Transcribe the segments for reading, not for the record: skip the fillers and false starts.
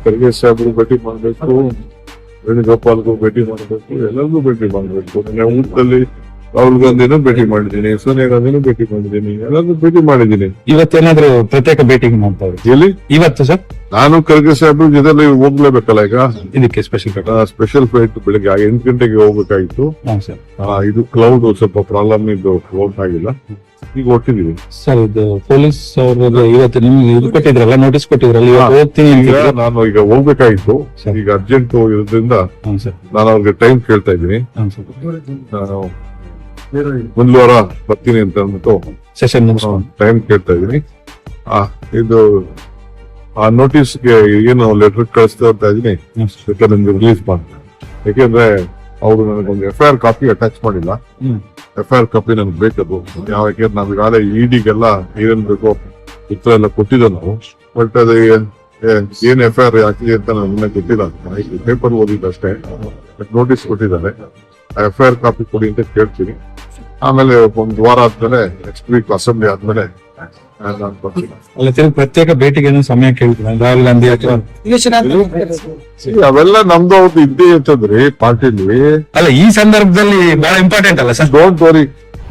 ಖರ್ಗೆ ಸಾಹೇಬ್ರು ಭೇಟಿ ಮಾಡಬೇಕು, ವೇಣುಗೋಪಾಲ್ಗೂ ಭೇಟಿ ಮಾಡಬೇಕು, ಎಲ್ಲರಿಗೂ ಭೇಟಿ ಮಾಡಬೇಕು. ನಾನು ಊಟದಲ್ಲಿ ರಾಹುಲ್ ಗಾಂಧಿನೂ ಭೇಟಿ ಮಾಡಿದ್ದೀನಿ, ಸೋನಿಯಾ ಗಾಂಧಿನೂ ಭೇಟಿ ಮಾಡಿದ್ದೀನಿ, ಎಲ್ಲರಿಗೂ ಭೇಟಿ ಮಾಡಿದ್ದೀನಿ. ಇವತ್ತೇನಾದ್ರೂ ಪ್ರತ್ಯೇಕ ಭೇಟಿ ಮಾಡ್ತಾ ಎಲ್ಲಿ ಇವತ್ತು ಸರ್ ನಾನು ಖರ್ಗೆ ಸಾಹೇಬ್ರ ಜೊತೆಲಿ ಹೋಗ್ಲೇಬೇಕಲ್ಲ ಈಗ. ಇದಕ್ಕೆ ಸ್ಪೆಷಲ್ ಸ್ಪೆಷಲ್ ಫ್ಲೈಟ್ ಬೆಳಿಗ್ಗೆ 8 ಗಂಟೆಗೆ ಹೋಗ್ಬೇಕಾಗಿತ್ತು. ಸರ್. ಇದು ಕ್ಲೌಡ್ ಸ್ವಲ್ಪ ಪ್ರಾಬ್ಲಮ್ ಇದ್ದು ಹೋಗಕ್ ಆಗಿಲ್ಲ. ಈಗ ಹೊಟ್ಟಿದೀವಿ. ಸರ್ ಇದು ಪೊಲೀಸ್ ಅವರು ಇವತ್ತು ನಿಮ್ಗೆ ಇದು ಕೊಟ್ಟಿದ್ರಲ್ಲ, ನೋಟಿಸ್ ಕೊಟ್ಟಿದ್ರಲ್ಲ, ಇವತ್ತು ಹೋಗ್ತೀನಿ ಈಗ ಅಂತಿದ್ರು. ನಾನು ಈಗ ಹೋಗ್ಬೇಕಾಗಿತ್ತು, ಸರಿ. ಈಗ ಅರ್ಜೆಂಟ್ ಇರೋದ್ರಿಂದ ಹ್ಮ್ ಸರ್. ನಾನು ಅವ್ರಿಗೆ ಟೈಮ್ ಕೇಳ್ತಾ ಇದ್ದೀನಿ. ಹ್ಮ್ ಸರ್. ನಾನು ಮುಂದ್ ವಾರ ಬರ್ತೀನಿ ಅಂತ ಅಂದ್ಬಿಟ್ಟು ಸೆಷನ್ ಮುಗಿಸ್ಕೊಂಡು ಟೈಮ್ ಕೇಳ್ತಾ ಇದ್ದೀನಿ. ಇದು ಆ ನೋಟಿಸ್ಗೆ ಏನು ಲೆಟರ್ ಕಳಿಸ್ತಾ ಇದ್ದೀನಿ, ಬೇಕಾದ್ರೆ ನಿಮ್ಗೆ ರಿಲೀಸ್ ಮಾಡ್ತೀನಿ. ಯಾಕೆಂದ್ರೆ ಅವರು ನನಗೊಂದು FIR ಕಾಪಿ ಅಟ್ಯಾಚ್ ಮಾಡಿಲ್ಲ. FIR ಕಾಪಿ ನನಗೆ ಬೇಕದು. ಯಾಕೆಂದ್ರೆ ನಾವ್ ಈಗಾಗಲೇ ಇಡಿಗೆಲ್ಲ ಏನೇನ್ ಬೇಕೋ ಉತ್ತರ ಎಲ್ಲ ಕೊಟ್ಟಿದ್ದ ನಾವು. ಬಟ್ ಅದು ಏನ್ FIR ಹಾಕಿದೆ ಅಂತ ನನಗೆ ಗೊತ್ತಿಲ್ಲ. ಪೇಪರ್ ಓದಿದ್ದಷ್ಟೇ. ನೋಟಿಸ್ ಕೊಟ್ಟಿದ್ದಾರೆ. FIR ಕಾಪಿ ಕೊಡಿ ಅಂತ ಕೇಳ್ತೀನಿ. ಆಮೇಲೆ ಒಂದು ವಾರ ಆದ್ಮೇಲೆ ನೆಕ್ಸ್ಟ್ ವೀಕ್ ಅಸೆಂಬ್ಲಿ ಆದ್ಮೇಲೆ ನಾನು ಬರ್ತೀನಿ. ಅಲ್ಲ ತಿರುಗಿ ಪ್ರತ್ಯೇಕ ಭೇಟಿಗೆ ಸಮಯ ಕೇಳ್ತೀನಿ ರಾಹುಲ್ ಗಾಂಧಿ ಅಥವಾ ಅವೆಲ್ಲ ನಮ್ದು ಅವ್ರದ್ದು ಇದ್ದೇ ಇರ್ತದ್ರಿ ಪಾರ್ಟಿಲಿ. ಅಲ್ಲ ಈ ಸಂದರ್ಭದಲ್ಲಿ ಬಹಳ ಇಂಪಾರ್ಟೆಂಟ್ ಅಲ್ಲ sir. Don't worry.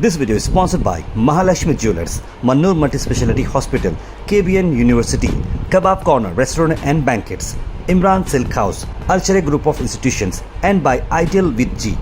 This video is sponsored by Mahalakshmi Jewelers, Mannur Multi-Speciality Hospital, KBN University, Kebab Corner Restaurant and Banquets, Imran Silk House, Alchere Group of Institutions, and by Ideal with G.